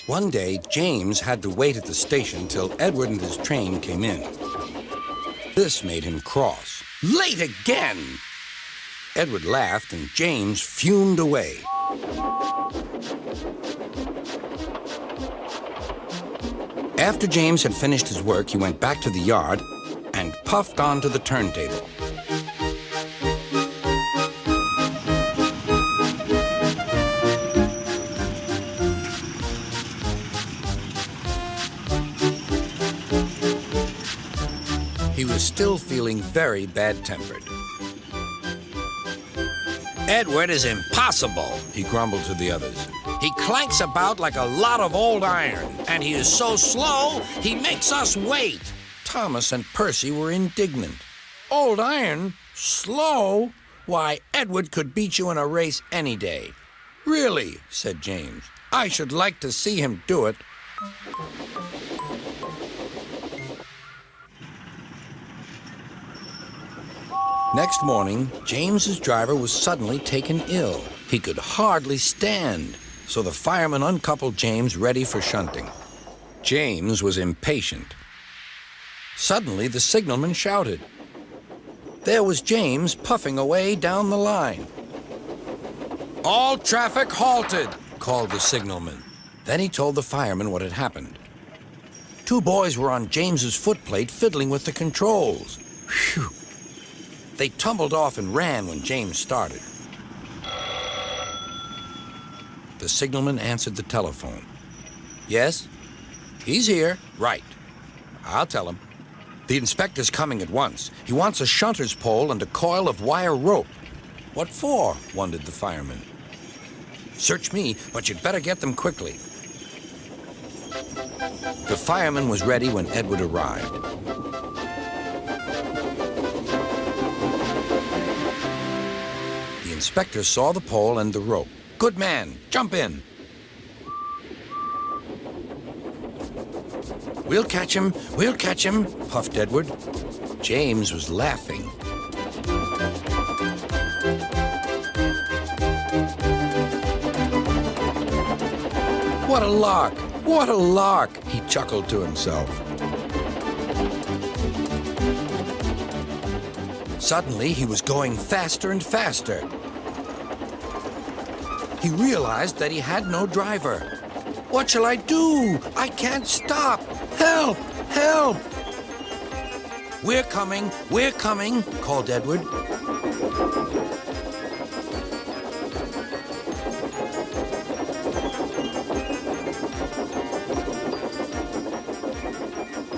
One day, James had to wait at the station till Edward and his train came in. This made him cross. Late again! Edward laughed and James fumed away. After James had finished his work, he went back to the yard and puffed onto the turntable. He was still feeling very bad-tempered. "Edward is impossible," he grumbled to the others. "He clanks about like a lot of old iron, and he is so slow, he makes us wait." Thomas and Percy were indignant. "Old iron? Slow? Why, Edward could beat you in a race any day." "Really," said James, "I should like to see him do it." Next morning, James's driver was suddenly taken ill. He could hardly stand, so the fireman uncoupled James ready for shunting. James was impatient. Suddenly, the signalman shouted. There was James puffing away down the line. "All traffic halted," called the signalman. Then he told the fireman what had happened. Two boys were on James's footplate fiddling with the controls. Phew! They tumbled off and ran when James started. The signalman answered the telephone. "Yes? He's here." "Right. I'll tell him. The inspector's coming at once. He wants a shunter's pole and a coil of wire rope." "What for?" wondered the fireman. "Search me, but you'd better get them quickly." The fireman was ready when Edward arrived. The inspector saw the pole and the rope. "Good man, jump in." We'll catch him, puffed Edward. James was laughing. What a lark, he chuckled to himself. Suddenly, he was going faster and faster. He realized that he had no driver. "What shall I do? I can't stop! Help! Help!" We're coming, called Edward.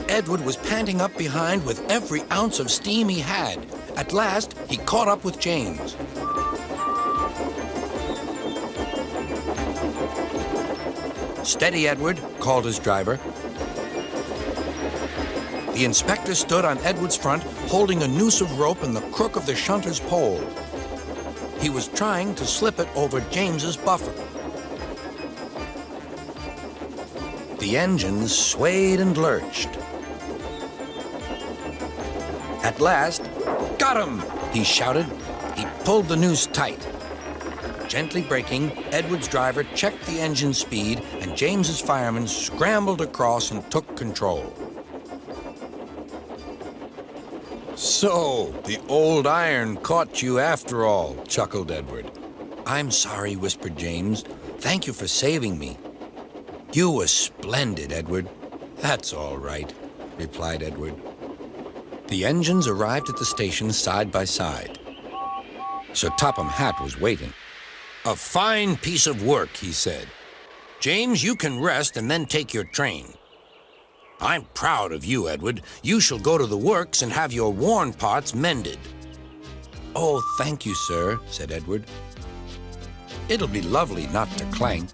Edward was panting up behind with every ounce of steam he had. At last, he caught up with James. "Steady, Edward," called his driver. The inspector stood on Edward's front, holding a noose of rope in the crook of the shunter's pole. He was trying to slip it over James's buffer. The engines swayed and lurched. At last, "Got him!" he shouted. He pulled the noose tight. Gently braking, Edward's driver checked the engine speed, and James's fireman scrambled across and took control. "So, the old iron caught you after all," chuckled Edward. "I'm sorry," whispered James. "Thank you for saving me." "You were splendid, Edward." "That's all right," replied Edward. The engines arrived at the station side by side. Sir Topham Hatt was waiting. "A fine piece of work," he said. "James, you can rest and then take your train." "I'm proud of you, Edward. You shall go to the works and have your worn parts mended." "Oh, thank you, sir," said Edward. "It'll be lovely not to clank."